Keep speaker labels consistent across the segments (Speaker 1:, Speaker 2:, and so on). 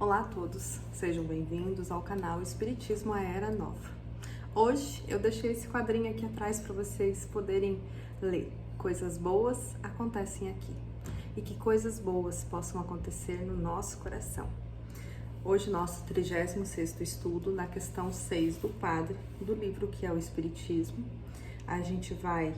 Speaker 1: Olá a todos, sejam bem-vindos ao canal Espiritismo à Era Nova. Hoje eu deixei esse quadrinho aqui atrás para vocês poderem ler. Coisas boas acontecem aqui e que coisas boas possam acontecer no nosso coração. Hoje nosso 36º estudo na questão 6 do Padre, do livro que é o Espiritismo. A gente vai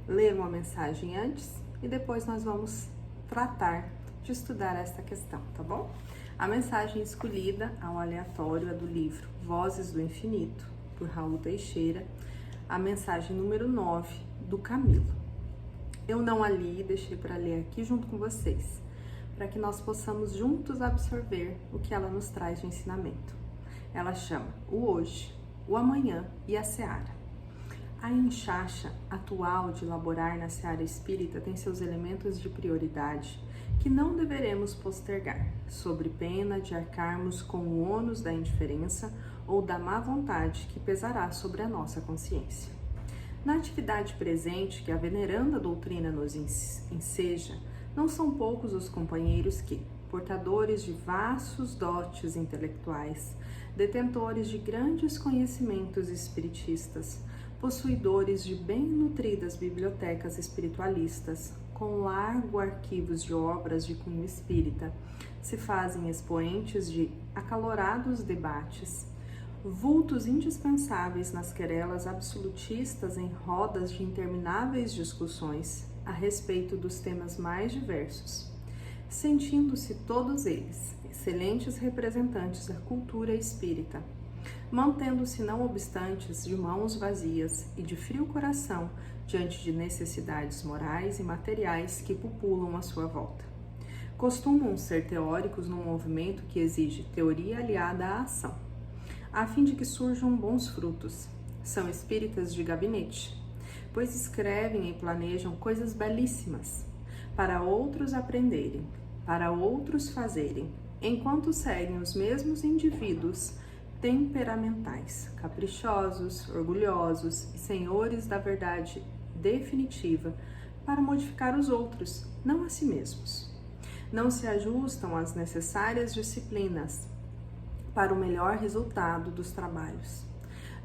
Speaker 1: ler uma mensagem antes e depois nós vamos tratar de estudar esta questão, tá bom? A mensagem escolhida ao aleatório é do livro Vozes do Infinito, por Raul Teixeira, a mensagem número 9 do Camilo. Eu não a li, deixei para ler aqui junto com vocês, para que nós possamos juntos absorver o que ela nos traz de ensinamento. Ela chama o hoje, o amanhã e a seara. A enxacha atual de laborar na seara espírita tem seus elementos de prioridade que não deveremos postergar, sob pena de arcarmos com o ônus da indiferença ou da má vontade que pesará sobre a nossa consciência. Na atividade presente que a veneranda doutrina nos enseja, não são poucos os companheiros que, portadores de vastos dotes intelectuais, detentores de grandes conhecimentos espiritistas, possuidores de bem nutridas bibliotecas espiritualistas, com largo arquivos de obras de cunho espírita, se fazem expoentes de acalorados debates, vultos indispensáveis nas querelas absolutistas em rodas de intermináveis discussões a respeito dos temas mais diversos, sentindo-se todos eles excelentes representantes da cultura espírita, mantendo-se não obstantes de mãos vazias e de frio coração diante de necessidades morais e materiais que populam à sua volta. Costumam ser teóricos num movimento que exige teoria aliada à ação, a fim de que surjam bons frutos. São espíritas de gabinete, pois escrevem e planejam coisas belíssimas, para outros aprenderem, para outros fazerem, enquanto seguem os mesmos indivíduos temperamentais, caprichosos, orgulhosos e senhores da verdade definitiva para modificar os outros, não a si mesmos. Não se ajustam às necessárias disciplinas para o melhor resultado dos trabalhos.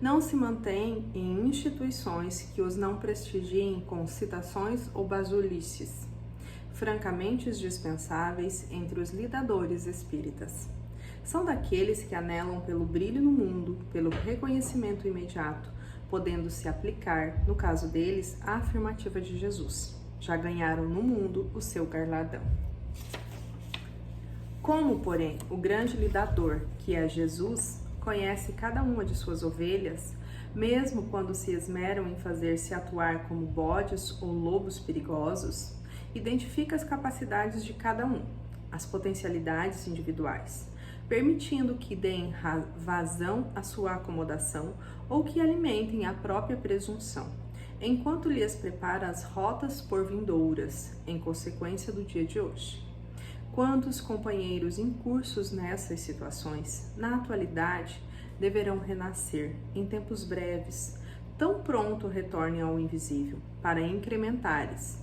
Speaker 1: Não se mantêm em instituições que os não prestigiem com citações ou basulices, francamente dispensáveis entre os lidadores espíritas. São daqueles que anelam pelo brilho no mundo, pelo reconhecimento imediato, podendo-se aplicar, no caso deles, a afirmativa de Jesus. Já ganharam no mundo o seu galardão. Como, porém, o grande lidador, que é Jesus, conhece cada uma de suas ovelhas, mesmo quando se esmeram em fazer-se atuar como bodes ou lobos perigosos, identifica as capacidades de cada um, as potencialidades individuais, permitindo que deem vazão à sua acomodação ou que alimentem a própria presunção, enquanto lhes prepara as rotas por vindouras, em consequência do dia de hoje. Quantos companheiros incursos nessas situações, na atualidade, deverão renascer, em tempos breves, tão pronto retornem ao invisível, para incrementares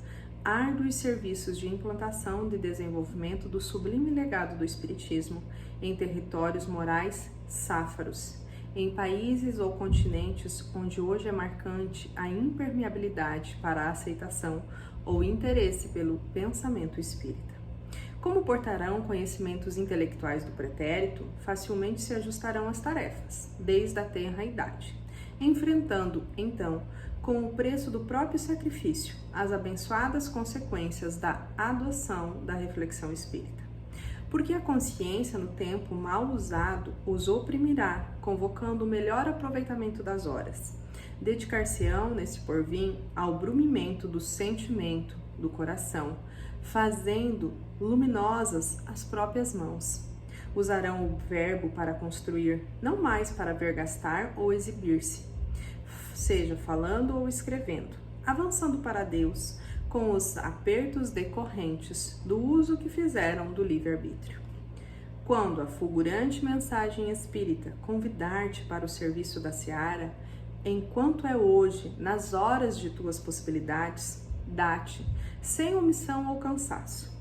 Speaker 1: árduos serviços de implantação e desenvolvimento do sublime legado do Espiritismo em territórios morais sáfaros, em países ou continentes onde hoje é marcante a impermeabilidade para a aceitação ou interesse pelo pensamento espírita. Como portarão conhecimentos intelectuais do pretérito, facilmente se ajustarão às tarefas, desde a tenra idade, enfrentando, então, com o preço do próprio sacrifício, as abençoadas consequências da adoção da reflexão espírita. Porque a consciência, no tempo mal usado, os oprimirá, convocando o melhor aproveitamento das horas. Dedicar-se-ão, nesse porvim, ao brumimento do sentimento, do coração, fazendo luminosas as próprias mãos. Usarão o verbo para construir, não mais para vergastar ou exibir-se, seja falando ou escrevendo, avançando para Deus, com os apertos decorrentes do uso que fizeram do livre-arbítrio. Quando a fulgurante mensagem espírita convidar-te para o serviço da seara, enquanto é hoje, nas horas de tuas possibilidades, dá-te, sem omissão ou cansaço,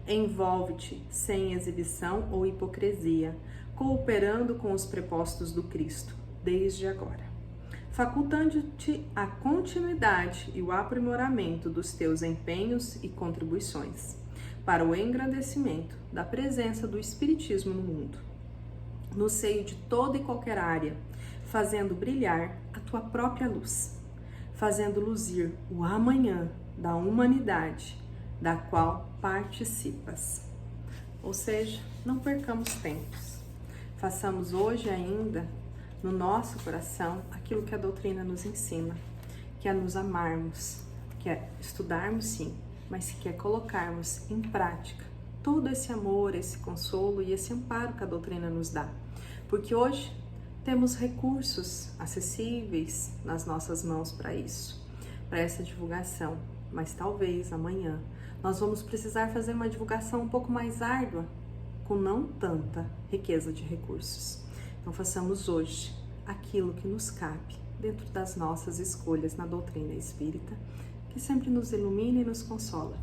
Speaker 1: Envolve-te sem exibição ou hipocrisia, cooperando com os prepostos do Cristo, desde agora, facultando-te a continuidade e o aprimoramento dos teus empenhos e contribuições, para o engrandecimento da presença do Espiritismo no mundo, no seio de toda e qualquer área, fazendo brilhar a tua própria luz, fazendo luzir o amanhã da humanidade, da qual participas. Ou seja, não percamos tempos. Façamos hoje ainda, no nosso coração, aquilo que a doutrina nos ensina, que é nos amarmos, que é estudarmos sim, mas que é colocarmos em prática todo esse amor, esse consolo e esse amparo que a doutrina nos dá. Porque hoje temos recursos acessíveis nas nossas mãos para isso, para essa divulgação, mas talvez amanhã nós vamos precisar fazer uma divulgação um pouco mais árdua, com não tanta riqueza de recursos. Então façamos hoje aquilo que nos cabe dentro das nossas escolhas na doutrina espírita, que sempre nos ilumina e nos consola.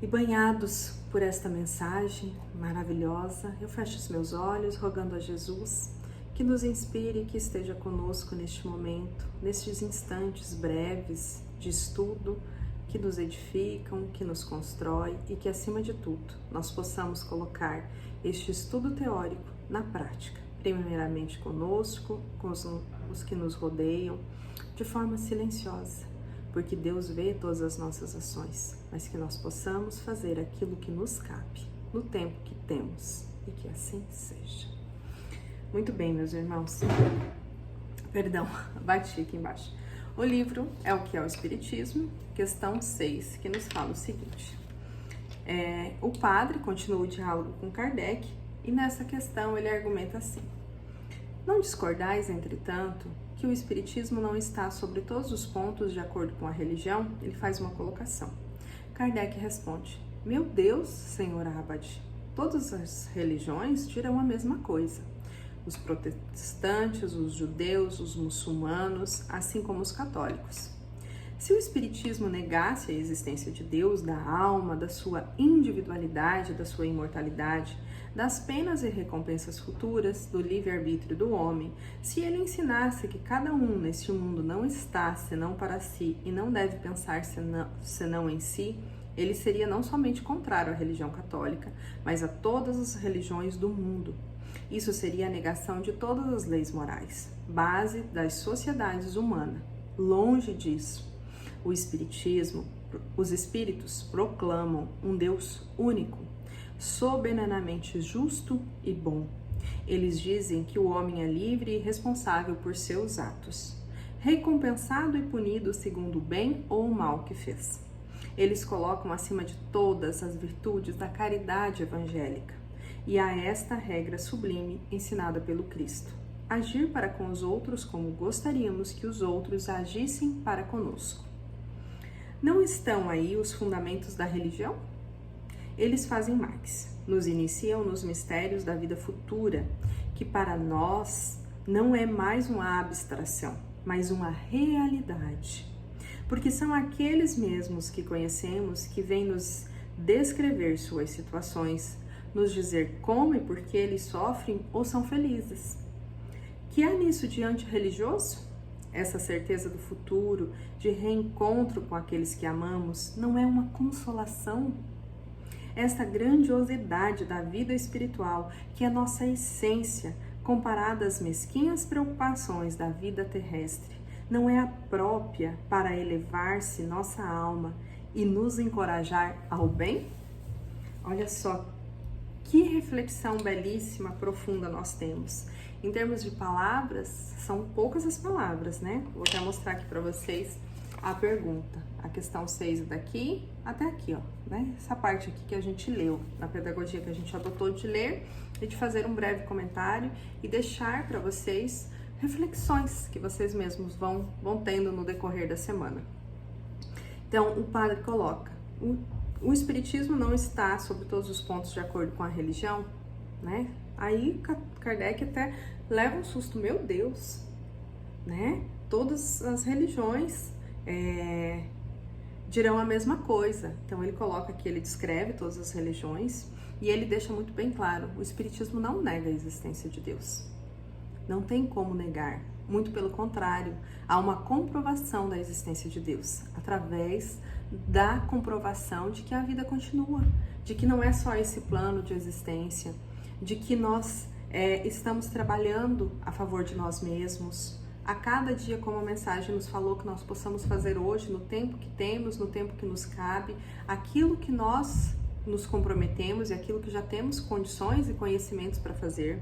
Speaker 1: E banhados por esta mensagem maravilhosa, eu fecho os meus olhos, rogando a Jesus que nos inspire e que esteja conosco neste momento, nestes instantes breves de estudo, que nos edificam, que nos constrói e que, acima de tudo, nós possamos colocar este estudo teórico na prática, primeiramente conosco, com os que nos rodeiam, de forma silenciosa, porque Deus vê todas as nossas ações, mas que nós possamos fazer aquilo que nos cabe, no tempo que temos, e que assim seja. Muito bem, meus irmãos. Perdão, bati aqui embaixo. O livro é O que é o Espiritismo, questão 6, que nos fala o seguinte. O padre continua o diálogo com Kardec e nessa questão ele argumenta assim: não discordais, entretanto, que o Espiritismo não está sobre todos os pontos de acordo com a religião? Ele faz uma colocação. Kardec responde: meu Deus, senhor Abade, todas as religiões dirão a mesma coisa. Os protestantes, os judeus, os muçulmanos, assim como os católicos. Se o Espiritismo negasse a existência de Deus, da alma, da sua individualidade, da sua imortalidade, das penas e recompensas futuras, do livre-arbítrio do homem, se ele ensinasse que cada um neste mundo não está senão para si e não deve pensar senão em si, ele seria não somente contrário à religião católica, mas a todas as religiões do mundo. Isso seria a negação de todas as leis morais, base das sociedades humanas. Longe disso, os espíritos proclamam um Deus único, soberanamente justo e bom. Eles dizem que o homem é livre e responsável por seus atos, recompensado e punido segundo o bem ou o mal que fez. Eles colocam acima de todas as virtudes da caridade evangélica, e há esta regra sublime ensinada pelo Cristo: agir para com os outros como gostaríamos que os outros agissem para conosco. Não estão aí os fundamentos da religião? Eles fazem mais, nos iniciam nos mistérios da vida futura, que para nós não é mais uma abstração, mas uma realidade. Porque são aqueles mesmos que conhecemos que vêm nos descrever suas situações, nos dizer como e por que eles sofrem ou são felizes. Que há nisso de antirreligioso? Essa certeza do futuro, de reencontro com aqueles que amamos, não é uma consolação? Esta grandiosidade da vida espiritual, que é nossa essência, comparada às mesquinhas preocupações da vida terrestre, não é a própria para elevar-se nossa alma e nos encorajar ao bem? Olha só, que reflexão belíssima, profunda nós temos. Em termos de palavras, são poucas as palavras, né? Vou até mostrar aqui para vocês a pergunta. A questão 6 daqui até aqui, ó, né? Essa parte aqui que a gente leu, na pedagogia que a gente adotou de ler e de fazer um breve comentário e deixar para vocês reflexões que vocês mesmos vão tendo no decorrer da semana. Então, o padre coloca: o Espiritismo não está sobre todos os pontos de acordo com a religião, né? Aí Kardec até leva um susto, meu Deus, né? Todas as religiões dirão a mesma coisa. Então ele coloca aqui, ele descreve todas as religiões e ele deixa muito bem claro, o Espiritismo não nega a existência de Deus. Não tem como negar, muito pelo contrário, há uma comprovação da existência de Deus, através da comprovação de que a vida continua, de que não é só esse plano de existência, de que nós estamos trabalhando a favor de nós mesmos, a cada dia, como a mensagem nos falou, que nós possamos fazer hoje, no tempo que temos, no tempo que nos cabe, aquilo que nós nos comprometemos e aquilo que já temos condições e conhecimentos para fazer.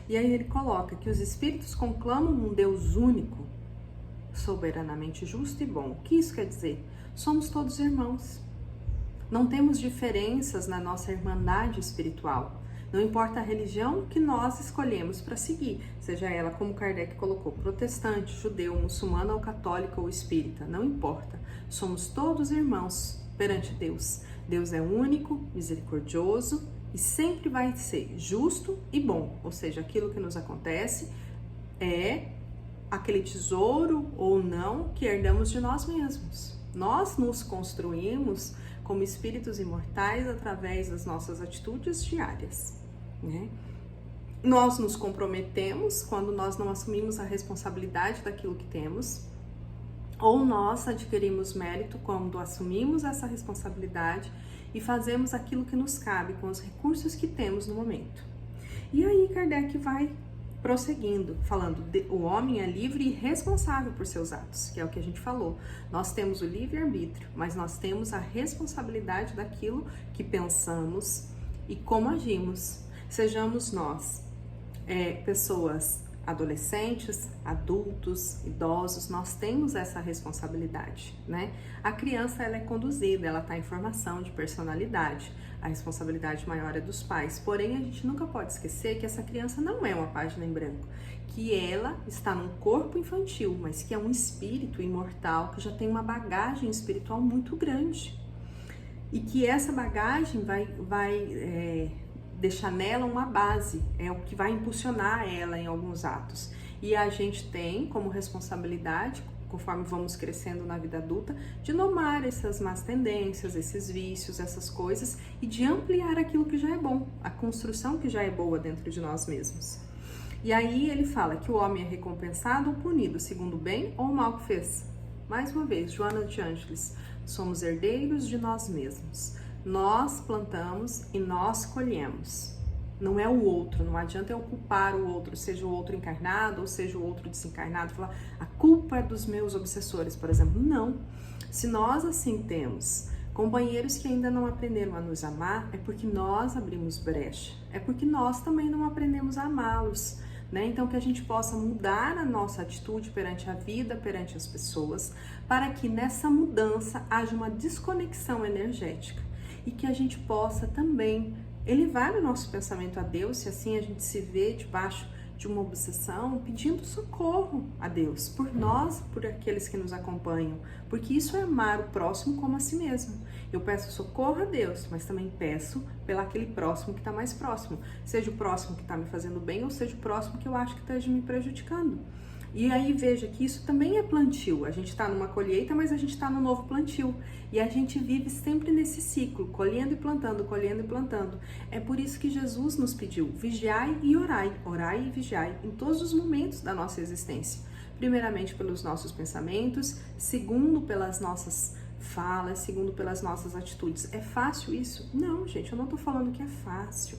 Speaker 1: E aí ele coloca que os espíritos conclamam um Deus único, soberanamente justo e bom. O que isso quer dizer? Somos todos irmãos. Não temos diferenças na nossa irmandade espiritual. Não importa a religião que nós escolhemos para seguir, seja ela, como Kardec colocou, protestante, judeu, muçulmano ou católico ou espírita, não importa. Somos todos irmãos perante Deus. Deus é único, misericordioso e sempre vai ser justo e bom. Ou seja, aquilo que nos acontece é aquele tesouro ou não que herdamos de nós mesmos. Nós nos construímos como espíritos imortais através das nossas atitudes diárias, né? Nós nos comprometemos quando nós não assumimos a responsabilidade daquilo que temos, ou nós adquirimos mérito quando assumimos essa responsabilidade e fazemos aquilo que nos cabe com os recursos que temos no momento. E aí Kardec vai prosseguindo, falando o homem é livre e responsável por seus atos, que é o que a gente falou. Nós temos o livre-arbítrio, mas nós temos a responsabilidade daquilo que pensamos e como agimos. Sejamos nós pessoas adolescentes, adultos, idosos, nós temos essa responsabilidade, né? A criança, ela é conduzida, ela está em formação de personalidade, a responsabilidade maior é dos pais, porém a gente nunca pode esquecer que essa criança não é uma página em branco, que ela está num corpo infantil, mas que é um espírito imortal, que já tem uma bagagem espiritual muito grande, e que essa bagagem vai deixar nela uma base, é o que vai impulsionar ela em alguns atos. E a gente tem como responsabilidade, conforme vamos crescendo na vida adulta, de domar essas más tendências, esses vícios, essas coisas, e de ampliar aquilo que já é bom, a construção que já é boa dentro de nós mesmos. E aí ele fala que o homem é recompensado ou punido, segundo o bem ou o mal que fez. Mais uma vez, Joana de Ângeles, somos herdeiros de nós mesmos. Nós plantamos e nós colhemos. Não é o outro, não adianta eu culpar o outro, seja o outro encarnado ou seja o outro desencarnado, falar a culpa é dos meus obsessores, por exemplo. Não. Se nós assim temos companheiros que ainda não aprenderam a nos amar, é porque nós abrimos brecha, é porque nós também não aprendemos a amá-los, né? Então que a gente possa mudar a nossa atitude perante a vida, perante as pessoas, para que nessa mudança haja uma desconexão energética. E que a gente possa também elevar o nosso pensamento a Deus, se assim a gente se vê debaixo de uma obsessão, pedindo socorro a Deus, por nós, por aqueles que nos acompanham, porque isso é amar o próximo como a si mesmo. Eu peço socorro a Deus, mas também peço pelo aquele próximo que está mais próximo, seja o próximo que está me fazendo bem ou seja o próximo que eu acho que esteja me prejudicando. E aí veja que isso também é plantio, a gente está numa colheita, mas a gente está no novo plantio, e a gente vive sempre nesse ciclo, colhendo e plantando, colhendo e plantando. É por isso que Jesus nos pediu, vigiai e orai, orai e vigiai, em todos os momentos da nossa existência. Primeiramente pelos nossos pensamentos, segundo pelas nossas falas, segundo pelas nossas atitudes. É fácil isso? Não, gente, eu não estou falando que é fácil,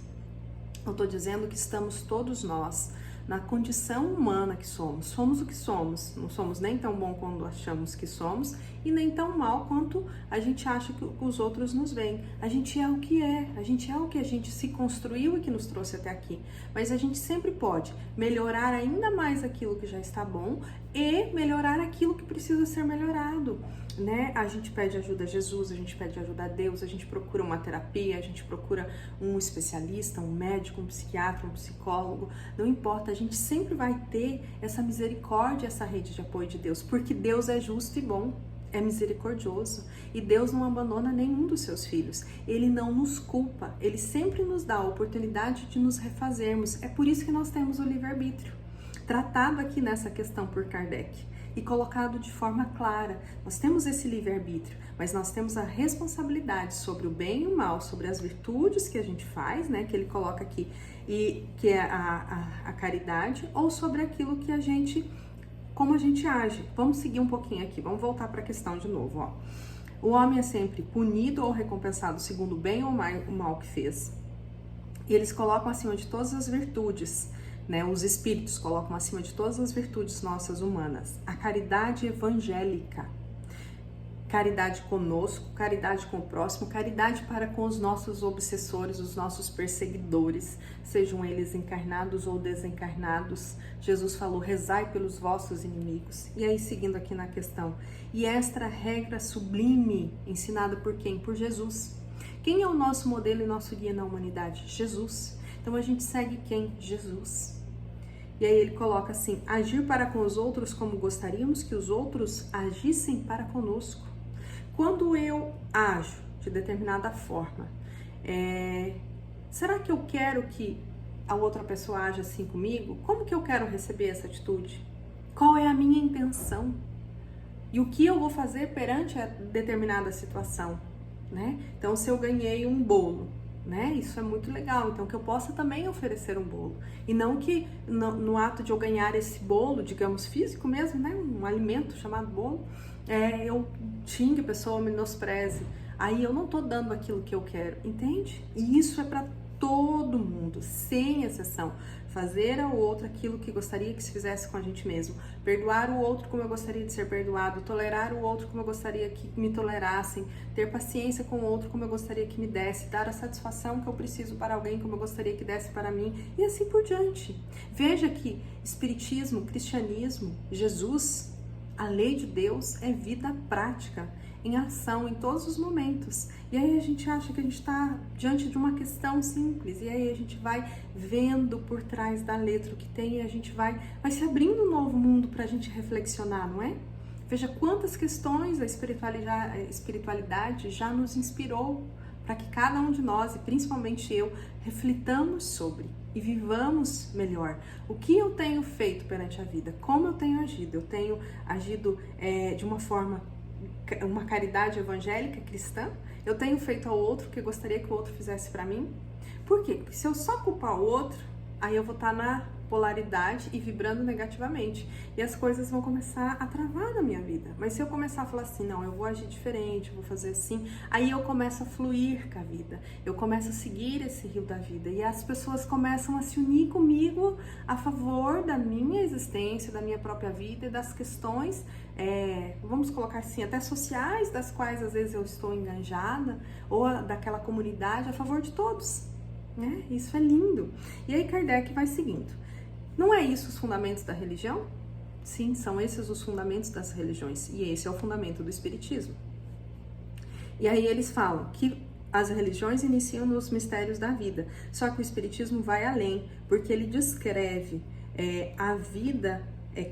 Speaker 1: eu estou dizendo que estamos todos nós, na condição humana que somos. Somos o que somos, não somos nem tão bom quanto achamos que somos e nem tão mal quanto a gente acha que os outros nos veem. A gente é o que é, a gente é o que a gente se construiu e que nos trouxe até aqui. Mas a gente sempre pode melhorar ainda mais aquilo que já está bom e melhorar aquilo que precisa ser melhorado, né? A gente pede ajuda a Jesus, a gente pede ajuda a Deus, a gente procura uma terapia, a gente procura um especialista, um médico, um psiquiatra, um psicólogo, não importa, a gente sempre vai ter essa misericórdia, essa rede de apoio de Deus, porque Deus é justo e bom, é misericordioso, e Deus não abandona nenhum dos seus filhos, Ele não nos culpa, Ele sempre nos dá a oportunidade de nos refazermos, é por isso que nós temos o livre-arbítrio, tratado aqui nessa questão por Kardec. e colocado de forma clara. Nós temos esse livre-arbítrio, mas nós temos a responsabilidade sobre o bem e o mal, sobre as virtudes que a gente faz, né, que ele coloca aqui, e que é a caridade, ou sobre aquilo que como a gente age. Vamos seguir um pouquinho aqui, vamos voltar para a questão de novo, ó. O homem é sempre punido ou recompensado segundo o bem ou o mal que fez. E eles colocam acima de todas as virtudes, né? Os espíritos colocam acima de todas as virtudes nossas humanas a caridade evangélica. Caridade conosco, caridade com o próximo, caridade para com os nossos obsessores, os nossos perseguidores, sejam eles encarnados ou desencarnados. Jesus falou, rezai pelos vossos inimigos. E aí, seguindo aqui na questão, e esta regra sublime, ensinada por quem? Por Jesus. Quem é o nosso modelo e nosso guia na humanidade? Jesus. Então a gente segue quem? Jesus. E aí ele coloca assim, agir para com os outros como gostaríamos que os outros agissem para conosco. Quando eu ajo de determinada forma, será que eu quero que a outra pessoa aja assim comigo? Como que eu quero receber essa atitude? Qual é a minha intenção? E o que eu vou fazer perante a determinada situação, né? Então, se eu ganhei um bolo, né? Isso é muito legal. Então, que eu possa também oferecer um bolo. E não que no ato de eu ganhar esse bolo, digamos, físico mesmo, né? Um alimento chamado bolo, eu xingue a pessoa, menospreze. Aí eu não tô dando aquilo que eu quero, entende? E isso é para todo mundo, sem exceção. Fazer ao outro aquilo que gostaria que se fizesse com a gente mesmo. Perdoar o outro como eu gostaria de ser perdoado. Tolerar o outro como eu gostaria que me tolerassem. Ter paciência com o outro como eu gostaria que me desse. Dar a satisfação que eu preciso para alguém como eu gostaria que desse para mim. E assim por diante. Veja que espiritismo, cristianismo, Jesus, a lei de Deus é vida prática, em ação, em todos os momentos. E aí a gente acha que a gente está diante de uma questão simples, e aí a gente vai vendo por trás da letra o que tem, e a gente vai se abrindo um novo mundo para a gente reflexionar, não é? Veja quantas questões a espiritualidade já nos inspirou para que cada um de nós, e principalmente eu, reflitamos sobre e vivamos melhor. O que eu tenho feito perante a vida? Como eu tenho agido? Eu tenho agido de uma forma, uma caridade evangélica cristã? Eu tenho feito ao outro o que eu gostaria que o outro fizesse para mim? Por quê? Porque se eu só culpar o outro, aí eu vou estar na polaridade e vibrando negativamente. E as coisas vão começar a travar na minha vida. Mas se eu começar a falar assim, não, eu vou agir diferente, eu vou fazer assim, aí eu começo a fluir com a vida. Eu começo a seguir esse rio da vida. E as pessoas começam a se unir comigo a favor da minha existência, da minha própria vida e das questões, vamos colocar assim, até sociais, das quais às vezes eu estou enganjada, ou daquela comunidade, a favor de todos. Né? Isso é lindo. E aí Kardec vai seguindo. Não é isso os fundamentos da religião? Sim, são esses os fundamentos das religiões. E esse é o fundamento do espiritismo. E aí eles falam que as religiões iniciam nos mistérios da vida. Só que o espiritismo vai além, porque ele descreve a vida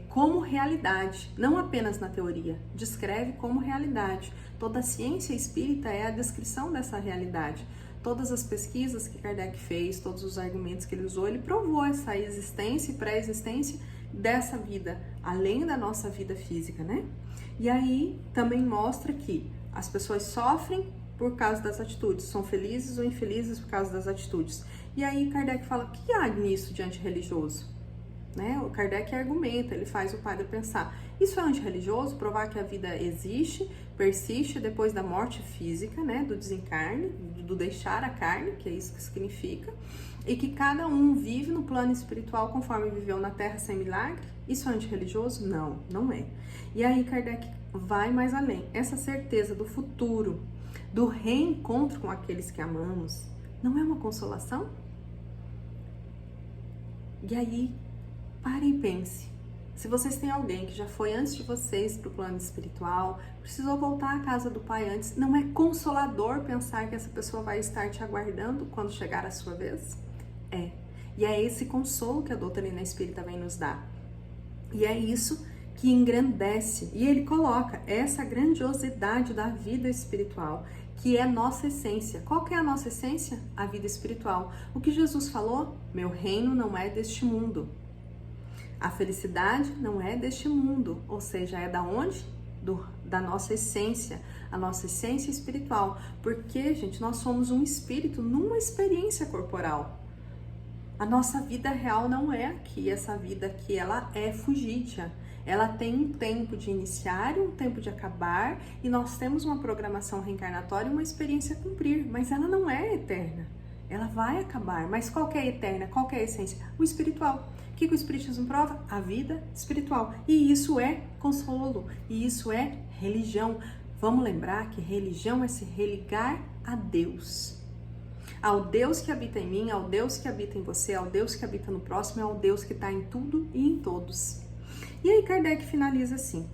Speaker 1: como realidade, não apenas na teoria. Descreve como realidade. Toda a ciência espírita é a descrição dessa realidade. Todas as pesquisas que Kardec fez, todos os argumentos que ele usou, ele provou essa existência e pré-existência dessa vida, além da nossa vida física, né? E aí também mostra que as pessoas sofrem por causa das atitudes, são felizes ou infelizes por causa das atitudes. E aí Kardec fala, o que há nisso de antirreligioso? Né? O Kardec argumenta, ele faz o padre pensar, isso é antirreligioso? Provar que a vida existe, persiste depois da morte física, né? Do desencarne, do deixar a carne, que é isso que significa, e que cada um vive no plano espiritual conforme viveu na Terra sem milagre? Isso é antirreligioso? Não, não é. E aí Kardec vai mais além. Essa certeza do futuro, do reencontro com aqueles que amamos, não é uma consolação? E aí, pare e pense. Se vocês têm alguém que já foi antes de vocês para o plano espiritual, precisou voltar à casa do Pai antes, não é consolador pensar que essa pessoa vai estar te aguardando quando chegar a sua vez? É. E é esse consolo que a doutrina espírita vem nos dar. E é isso que engrandece. E ele coloca essa grandiosidade da vida espiritual, que é nossa essência. Qual que é a nossa essência? A vida espiritual. O que Jesus falou? Meu reino não é deste mundo. A felicidade não é deste mundo, ou seja, é da onde? Da nossa essência, a nossa essência espiritual. Porque, gente, nós somos um espírito numa experiência corporal. A nossa vida real não é aqui, essa vida aqui, ela é fugídia. Ela tem um tempo de iniciar e um tempo de acabar, e nós temos uma programação reencarnatória e uma experiência a cumprir, mas ela não é eterna. Ela vai acabar, mas qual que é a eterna? Qual que é a essência? O espiritual. O que o Espiritismo prova? A vida espiritual. E isso é consolo, e isso é religião. Vamos lembrar que religião é se religar a Deus. Ao Deus que habita em mim, ao Deus que habita em você, ao Deus que habita no próximo, ao Deus que está em tudo e em todos. E aí Kardec finaliza assim: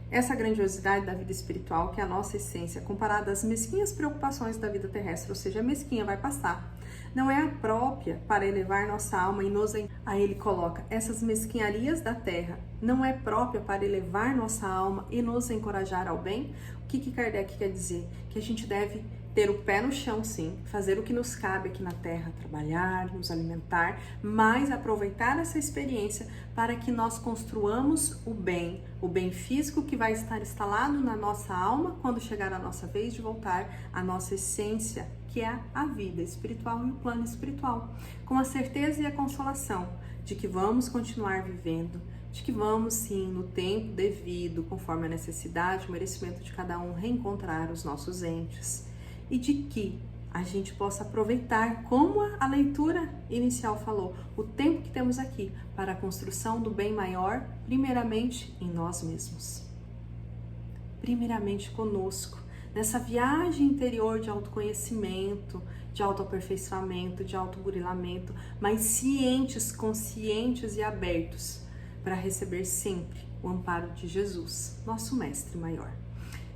Speaker 1: essa grandiosidade da vida espiritual, que é a nossa essência, comparada às mesquinhas preocupações da vida terrestre, ou seja, a mesquinha vai passar, não é a própria para elevar nossa alma e nos... Aí ele coloca, essas mesquinharias da terra não é própria para elevar nossa alma e nos encorajar ao bem? O que Kardec quer dizer? Que a gente deve ter o pé no chão, sim, fazer o que nos cabe aqui na Terra, trabalhar, nos alimentar, mas aproveitar essa experiência para que nós construamos o bem físico que vai estar instalado na nossa alma quando chegar a nossa vez de voltar à nossa essência, que é a vida espiritual e o plano espiritual, com a certeza e a consolação de que vamos continuar vivendo, de que vamos sim, no tempo devido, conforme a necessidade, o merecimento de cada um, reencontrar os nossos entes. E de que a gente possa aproveitar, como a leitura inicial falou, o tempo que temos aqui para a construção do bem maior, primeiramente em nós mesmos. Primeiramente conosco, nessa viagem interior de autoconhecimento, de autoaperfeiçoamento, de autoburilamento, mas cientes, conscientes e abertos para receber sempre o amparo de Jesus, nosso Mestre Maior.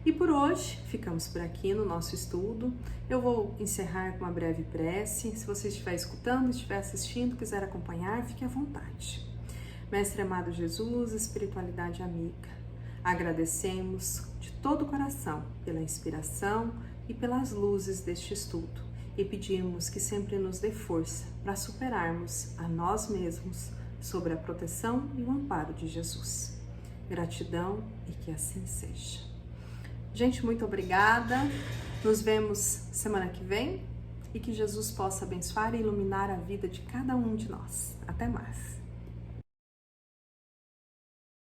Speaker 1: E por hoje, ficamos por aqui no nosso estudo. Eu vou encerrar com uma breve prece. Se você estiver escutando, estiver assistindo, quiser acompanhar, fique à vontade. Mestre amado Jesus, espiritualidade amiga, agradecemos de todo o coração pela inspiração e pelas luzes deste estudo e pedimos que sempre nos dê força para superarmos a nós mesmos sob a proteção e o amparo de Jesus. Gratidão e que assim seja. Gente, muito obrigada. Nos vemos semana que vem e que Jesus possa abençoar e iluminar a vida de cada um de nós. Até mais.